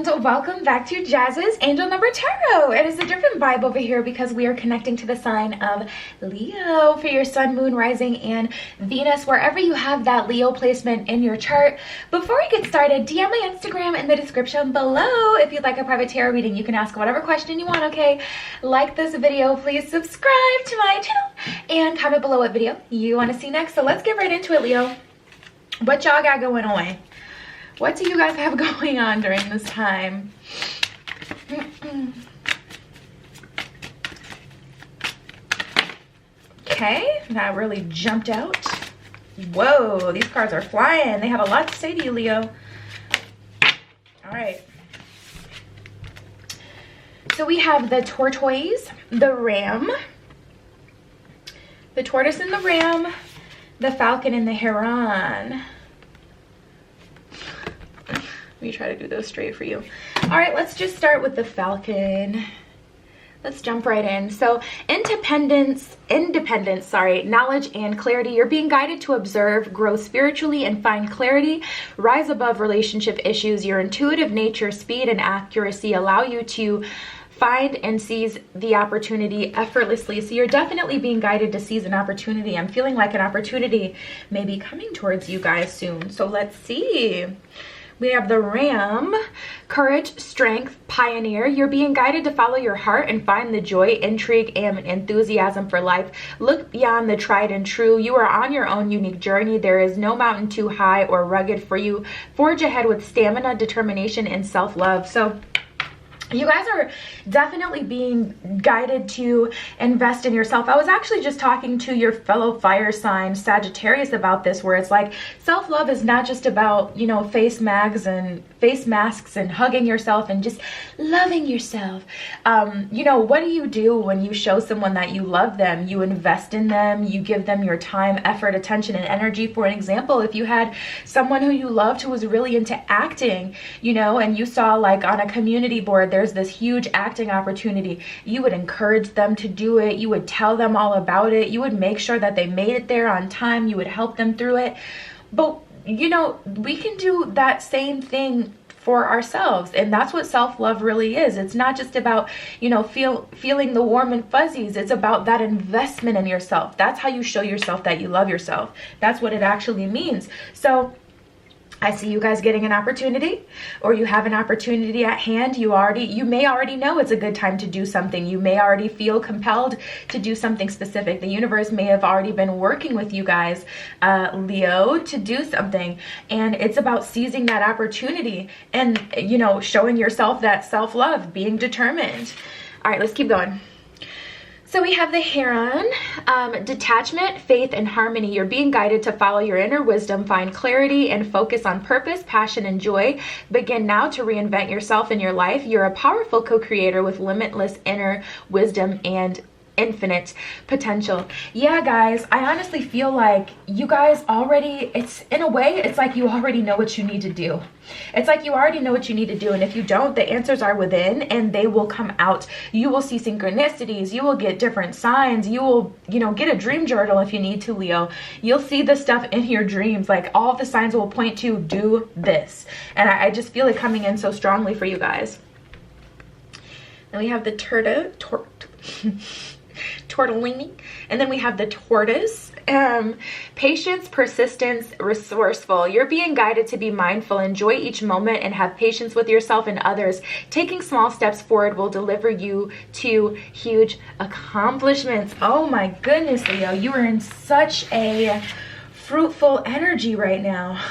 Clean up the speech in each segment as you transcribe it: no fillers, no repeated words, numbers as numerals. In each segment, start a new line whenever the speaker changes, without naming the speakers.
and welcome back to Jazz's Angel Number Tarot. It is a different vibe over here because we are connecting to the sign of Leo for your sun, moon, rising, and Venus, wherever you have that Leo placement in your chart. Before we get started, DM my Instagram in the description below. If you'd like a private tarot reading, you can ask whatever question you want, okay? Like this video, please subscribe to my channel, and comment below what video you want to see next. So let's get right into it, Leo. What y'all got going on? What do you guys have going on during this time? Okay, that really jumped out. Whoa, these cards are flying. They have a lot to say to you, Leo. All right. So we have the tortoise, the ram, the tortoise and the ram, the falcon and the heron. Let me try to do those straight for you. All right, let's just start with the falcon. Let's jump right in. So independence, knowledge and clarity. You're being guided to observe, grow spiritually, and find clarity. Rise above relationship issues. Your intuitive nature, speed, and accuracy allow you to find and seize the opportunity effortlessly. So you're definitely being guided to seize an opportunity. I'm feeling like an opportunity may be coming towards you guys soon. So let's see. We have the ram, courage, strength, pioneer. You're being guided to follow your heart and find the joy, intrigue, and enthusiasm for life. Look beyond the tried and true. You are on your own unique journey. There is no mountain too high or rugged for you. Forge ahead with stamina, determination, and self-love. So you guys are definitely being guided to invest in yourself. I was actually just talking to your fellow fire sign Sagittarius about this, where it's like self-love is not just about, you know, face masks and hugging yourself and just loving yourself. You know, what do you do when you show someone that you love them? You invest in them, you give them your time, effort, attention, and energy. For an example, if you had someone who you loved who was really into acting, you know, and you saw like on a community board there's this huge acting opportunity, you would encourage them to do it. You would tell them all about it. You would make sure that they made it there on time. You would help them through it. But you know, we can do that same thing for ourselves, and that's what self-love really is. It's not just about, you know, feeling the warm and fuzzies. It's about that investment in yourself. That's how you show yourself that you love yourself. That's what it actually means. So I see you guys getting an opportunity, or you have an opportunity at hand. You may already know it's a good time to do something. You may already feel compelled to do something specific. The universe may have already been working with you guys, Leo, to do something. And it's about seizing that opportunity and, you know, showing yourself that self-love, being determined. All right, let's keep going. So we have the heron, detachment, faith, and harmony. You're being guided to follow your inner wisdom, find clarity, and focus on purpose, passion, and joy. Begin now to reinvent yourself in your life. You're a powerful co-creator with limitless inner wisdom and infinite potential. Yeah, guys, I honestly feel like you guys already, it's in a way, it's like you already know what you need to do. It's like you already know what you need to do, and if you don't, the answers are within and they will come out. You will see synchronicities, you will get different signs, you will, you know, get a dream journal if you need to, Leo. You'll see the stuff in your dreams, like all the signs will point to do this, and I just feel it coming in so strongly for you guys. Then we have the tortellini, and then we have the tortoise. Patience, persistence, resourceful. You're being guided to be mindful, enjoy each moment, and have patience with yourself and others. Taking small steps forward will deliver you to huge accomplishments. Oh my goodness, Leo, you are in such a fruitful energy right now.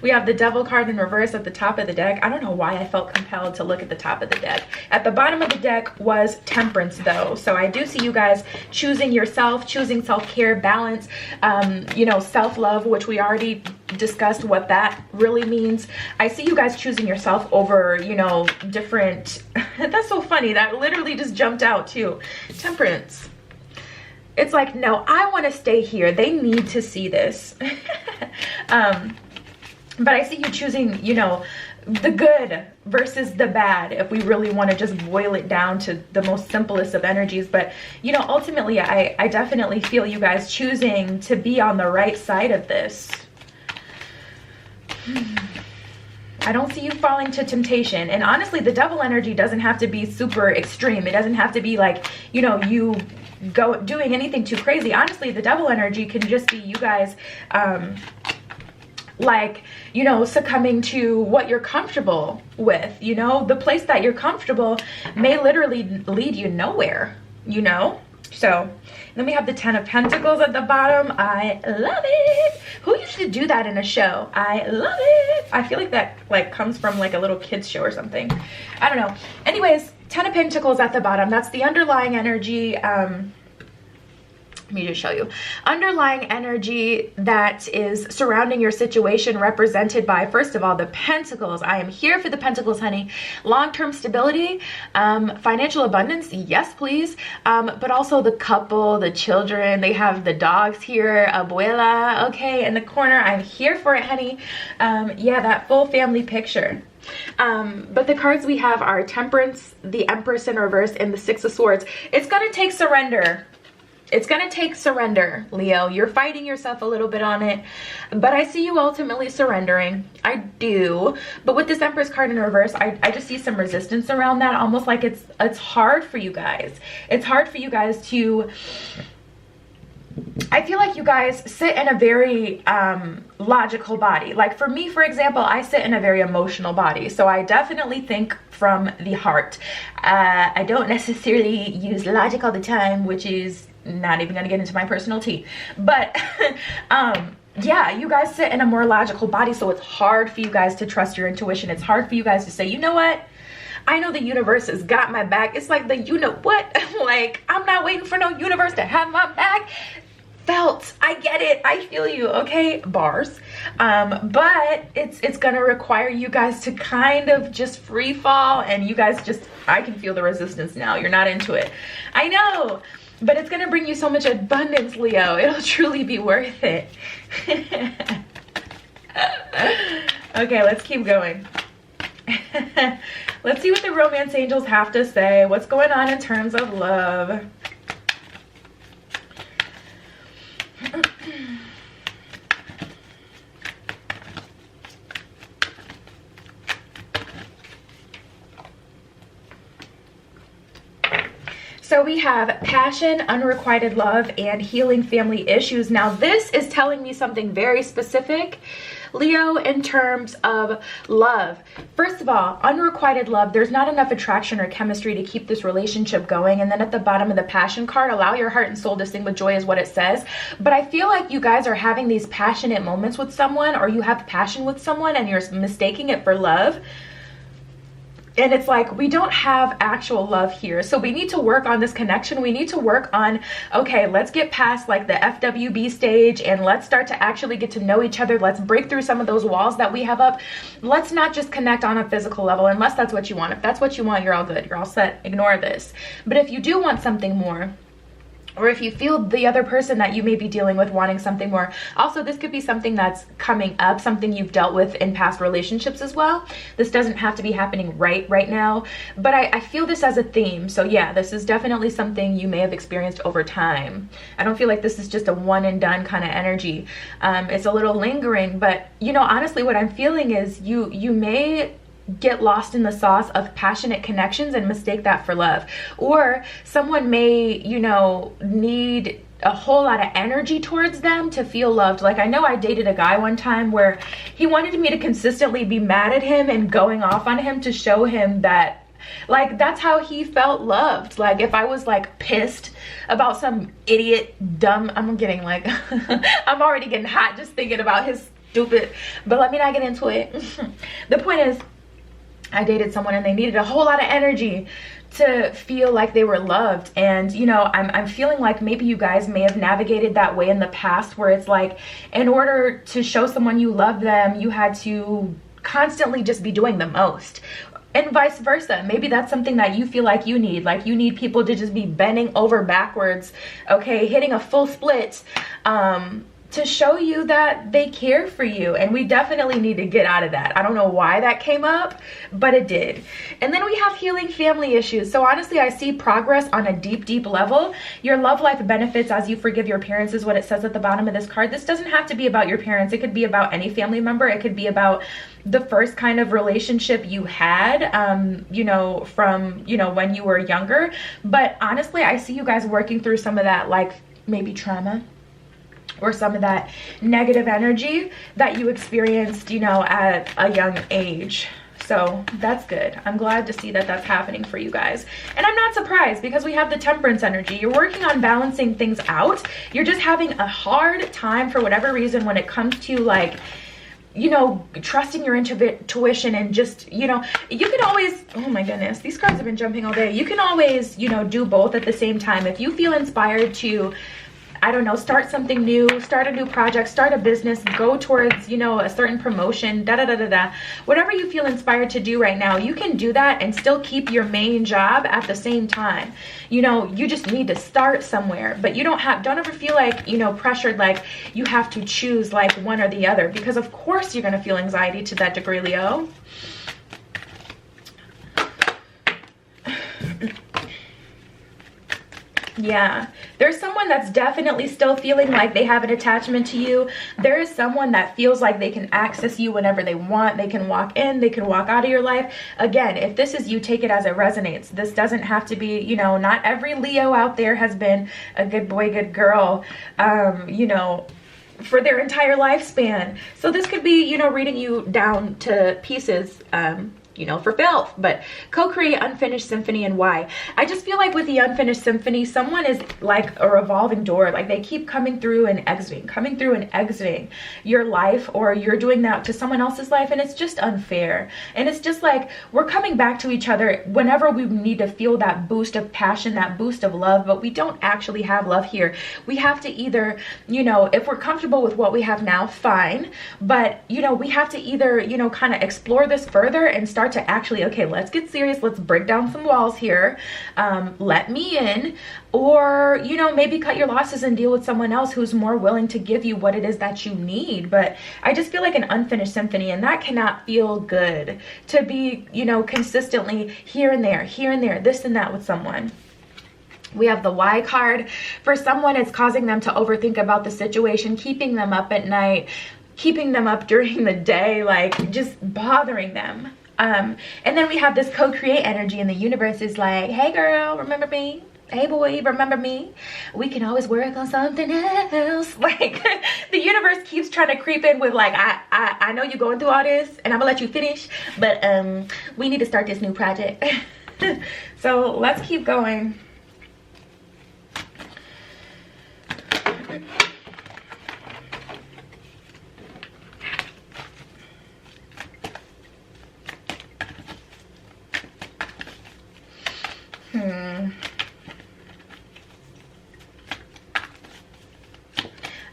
We have the devil card in reverse at the top of the deck. I don't know why I felt compelled to look at the top of the deck. At the bottom of the deck was temperance, though. So I do see you guys choosing yourself, choosing self-care, balance, you know, self-love, which we already discussed what that really means. I see you guys choosing yourself over, you know, different, that's so funny. That literally just jumped out too. Temperance. It's like, no, I want to stay here. They need to see this. But I see you choosing, you know, the good versus the bad, if we really want to just boil it down to the most simplest of energies. But, you know, ultimately, I definitely feel you guys choosing to be on the right side of this. I don't see you falling to temptation. And honestly, the devil energy doesn't have to be super extreme. It doesn't have to be like, you know, you go doing anything too crazy. Honestly, the devil energy can just be you guys like, you know, succumbing to what you're comfortable with. You know, the place that you're comfortable may literally lead you nowhere, you know. So then we have the 10 of Pentacles at the bottom. I love it. Who used to do that in a show? I love it. I feel like that like comes from like a little kids show or something. I don't know. Anyways, 10 of Pentacles at the bottom. That's the underlying energy. Let me just show you. Underlying energy that is surrounding your situation, represented by, first of all, the Pentacles. I am here for the Pentacles, honey. Long-term stability, financial abundance, yes, please. But also the couple, the children. They have the dogs here, abuela, okay, in the corner. I'm here for it, honey. Yeah, that full family picture. But the cards we have are Temperance, the Empress in reverse, and the Six of Swords. It's gonna take surrender. It's gonna take surrender, Leo. You're fighting yourself a little bit on it, but I see you ultimately surrendering. I do. But with this Empress card in reverse, I just see some resistance around that. Almost like it's hard for you guys. It's hard for you guys to... I feel like you guys sit in a very logical body. Like for me, for example, I sit in a very emotional body. So I definitely think from the heart. I don't necessarily use logic all the time, which is not even going to get into my personal tea. But yeah, you guys sit in a more logical body. So it's hard for you guys to trust your intuition. It's hard for you guys to say, you know what? I know the universe has got my back. It's like the, you know what? Like, I'm not waiting for no universe to have my back. Felt, I get it, I feel you, okay, bars. But it's gonna require you guys to kind of just free fall, and you guys just, I can feel the resistance now. You're not into it, I know, but it's gonna bring you so much abundance, Leo. It'll truly be worth it. Okay, let's keep going. Let's see what the romance angels have to say. What's going on in terms of love? So we have passion, unrequited love, and healing family issues. Now this is telling me something very specific, Leo, in terms of love. First of all, unrequited love, there's not enough attraction or chemistry to keep this relationship going. And then at the bottom of the passion card, allow your heart and soul to sing with joy is what it says. But I feel like you guys are having these passionate moments with someone, or you have passion with someone and you're mistaking it for love. And it's like, we don't have actual love here. So we need to work on this connection. We need to work on, okay, let's get past like the FWB stage and let's start to actually get to know each other. Let's break through some of those walls that we have up. Let's not just connect on a physical level, unless that's what you want. If that's what you want, you're all good. You're all set. Ignore this. But if you do want something more, or if you feel the other person that you may be dealing with wanting something more, also this could be something that's coming up, something you've dealt with in past relationships as well. This doesn't have to be happening right now, but I feel this as a theme. So yeah, this is definitely something you may have experienced over time. I don't feel like this is just a one and done kind of energy. It's a little lingering, but you know, honestly, what I'm feeling is you may get lost in the sauce of passionate connections and mistake that for love. Or someone may, you know, need a whole lot of energy towards them to feel loved. Like I know I dated a guy one time where he wanted me to consistently be mad at him and going off on him to show him that, like, that's how he felt loved. Like if I was like pissed about some idiot dumb, I'm getting like I'm already getting hot just thinking about his stupid, but let me not get into it. The point is, I dated someone and they needed a whole lot of energy to feel like they were loved. And you know, I'm feeling like maybe you guys may have navigated that way in the past, where it's like, in order to show someone you love them, you had to constantly just be doing the most. And vice versa. Maybe that's something that you feel like you need. Like you need people to just be bending over backwards, okay, hitting a full split, to show you that they care for you. And we definitely need to get out of that. I don't know why that came up, but it did. And then we have healing family issues. So honestly, I see progress on a deep, deep level. Your love life benefits as you forgive your parents is what it says at the bottom of this card. This doesn't have to be about your parents. It could be about any family member. It could be about the first kind of relationship you had, you know, from, you know, when you were younger. But honestly, I see you guys working through some of that, like maybe trauma, or some of that negative energy that you experienced, you know, at a young age. So that's good. I'm glad to see that that's happening for you guys. And I'm not surprised because we have the Temperance energy. You're working on balancing things out. You're just having a hard time for whatever reason when it comes to, like, you know, trusting your intuition and just, you know, you can always, oh my goodness, these cards have been jumping all day. You can always, you know, do both at the same time. If you feel inspired to, I don't know, start something new, start a new project, start a business, go towards, you know, a certain promotion, whatever you feel inspired to do right now, you can do that and still keep your main job at the same time. You know, you just need to start somewhere, but you don't ever feel like, you know, pressured, like you have to choose like one or the other, because of course you're going to feel anxiety to that degree, Leo. Yeah, there's someone that's definitely still feeling like they have an attachment to you. There is someone that feels like they can access you whenever they want. They can walk in, they can walk out of your life. Again, if this is you, take it as it resonates. This doesn't have to be, you know, not every Leo out there has been a good boy, good girl, you know, for their entire lifespan. So this could be, you know, reading you down to pieces, you know, for filth. But co-create unfinished symphony, and why? I just feel like with the unfinished symphony, someone is like a revolving door. Like they keep coming through and exiting your life, or you're doing that to someone else's life, and it's just unfair. And it's just like we're coming back to each other whenever we need to feel that boost of passion, that boost of love, but we don't actually have love here. We have to either, you know, if we're comfortable with what we have now, fine, but you know, we have to either, you know, kind of explore this further and start to actually, okay, let's get serious, let's break down some walls here, let me in, or, you know, maybe cut your losses and deal with someone else who's more willing to give you what it is that you need. But I just feel like an unfinished symphony, and that cannot feel good to be, you know, consistently here and there, this and that with someone. We have the why card. For someone, it's causing them to overthink about the situation, keeping them up at night, keeping them up during the day, like just bothering them. And then we have this co-create energy, and the universe is like, hey girl, remember me? Hey boy, remember me? We can always work on something else. Like the universe keeps trying to creep in with like, I know you're going through all this and I'm gonna let you finish, but we need to start this new project. So let's keep going.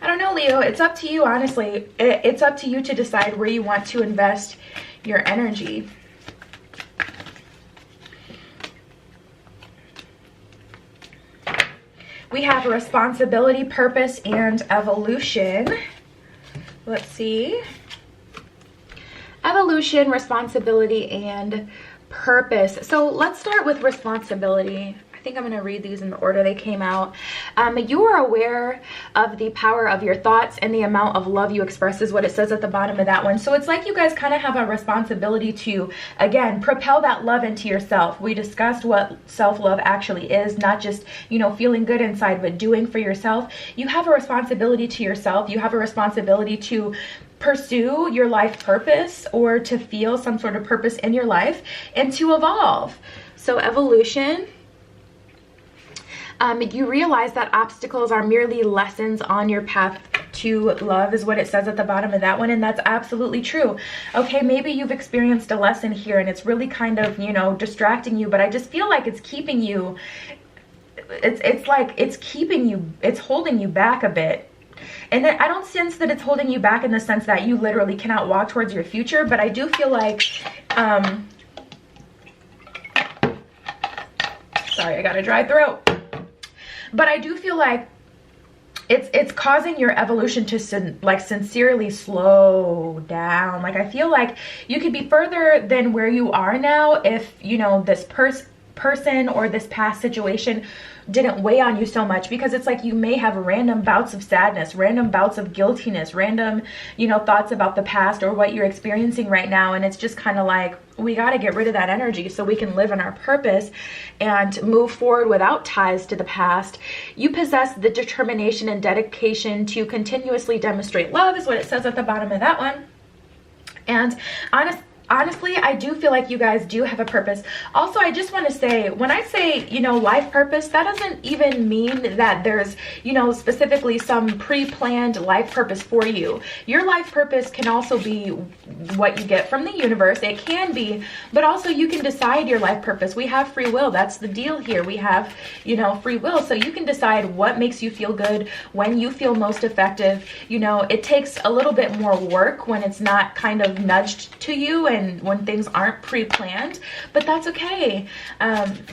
I don't know, Leo. It's up to you, honestly. It's up to you to decide where you want to invest your energy. We have responsibility, purpose, and evolution. Let's see. Evolution, responsibility, and purpose. So let's start with responsibility. I think I'm going to read these in the order they came out. You are aware of the power of your thoughts and the amount of love you express is what it says at the bottom of that one. So it's like you guys kind of have a responsibility to, again, propel that love into yourself. We discussed what self-love actually is, not just, you know, feeling good inside, but doing for yourself. You have a responsibility to yourself. You have a responsibility to pursue your life purpose, or to feel some sort of purpose in your life, and to evolve. So evolution. You realize that obstacles are merely lessons on your path to love is what it says at the bottom of that one, and that's absolutely true. Okay, maybe you've experienced a lesson here and it's really kind of, you know, distracting you, but I just feel like it's keeping you, it's like it's keeping you, it's holding you back a bit. And then I don't sense that it's holding you back in the sense that you literally cannot walk towards your future, but I do feel like, sorry, I got a dry throat. But I do feel like it's causing your evolution to sincerely slow down. Like, I feel like you could be further than where you are now if, you know, this person or this past situation didn't weigh on you so much, because it's like you may have random bouts of sadness, random bouts of guiltiness, random, you know, thoughts about the past or what you're experiencing right now. And it's just kind of like, we got to get rid of that energy so we can live in our purpose and move forward without ties to the past. You possess the determination and dedication to continuously demonstrate love, is what it says at the bottom of that one. And honestly, I do feel like you guys do have a purpose. Also, I just want to say, when I say, you know, life purpose, that doesn't even mean that there's, you know, specifically some pre-planned life purpose for you. Your life purpose can also be what you get from the universe. It can be, but also you can decide your life purpose. We have free will. That's the deal here. We have, you know, free will. So you can decide what makes you feel good, when you feel most effective. You know, it takes a little bit more work when it's not kind of nudged to you and when things aren't pre-planned, but that's okay.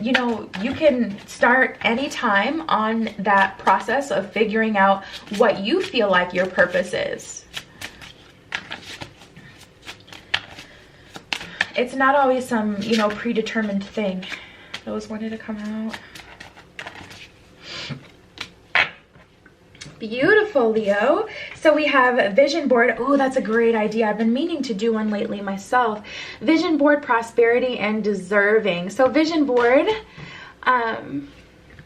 You know, you can start anytime on that process of figuring out what you feel like your purpose is. It's not always some, you know, predetermined thing. Those wanted to come out. Beautiful, Leo. So we have a vision board. Oh, that's a great idea. I've been meaning to do one lately myself. Vision board, prosperity, and deserving. So vision board,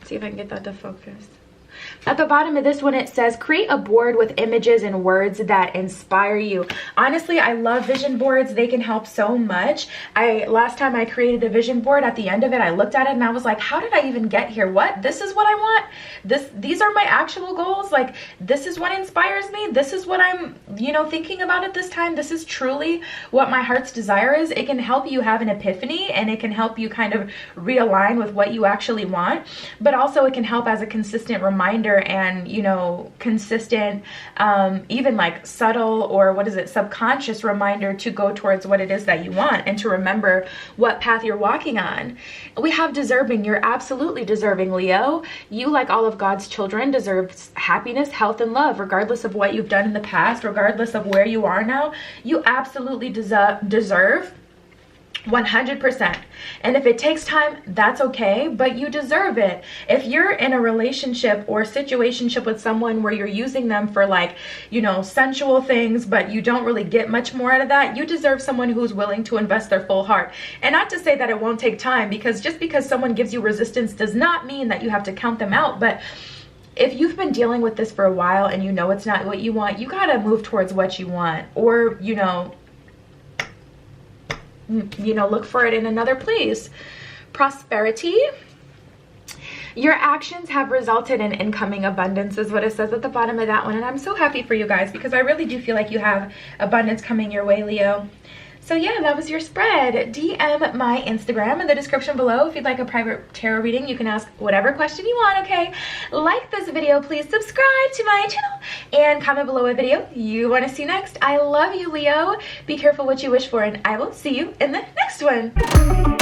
see if I can get that to focus. At the bottom of this one, it says, create a board with images and words that inspire you. Honestly, I love vision boards. They can help so much. Last time I created a vision board, at the end of it, I looked at it and I was like, how did I even get here? What? This is what I want? These are my actual goals? Like, this is what inspires me? This is what I'm, you know, thinking about at this time? This is truly what my heart's desire is? It can help you have an epiphany, and it can help you kind of realign with what you actually want. But also it can help as a consistent reminder and, you know, consistent, even like subtle, or what is it, subconscious reminder to go towards what it is that you want and to remember what path you're walking on. We have deserving. You're absolutely deserving, Leo. You, like all of God's children, deserve happiness, health, and love, regardless of what you've done in the past, regardless of where you are now. You absolutely deserve 100%. And if it takes time, that's okay, but you deserve it. If you're in a relationship or situationship with someone where you're using them for, like, you know, sensual things, but you don't really get much more out of that, you deserve someone who's willing to invest their full heart. And not to say that it won't take time, because just because someone gives you resistance does not mean that you have to count them out. But if you've been dealing with this for a while and you know it's not what you want, you gotta move towards what you want, or, you know, look for it in another place. Prosperity. Your actions have resulted in incoming abundance, is what it says at the bottom of that one. And I'm so happy for you guys, because I really do feel like you have abundance coming your way, Leo. So yeah, that was your spread. DM my Instagram in the description below if you'd like a private tarot reading. You can ask whatever question you want, okay? Like this video, please subscribe to my channel, and comment below a video you want to see next. I love you, Leo. Be careful what you wish for, and I will see you in the next one.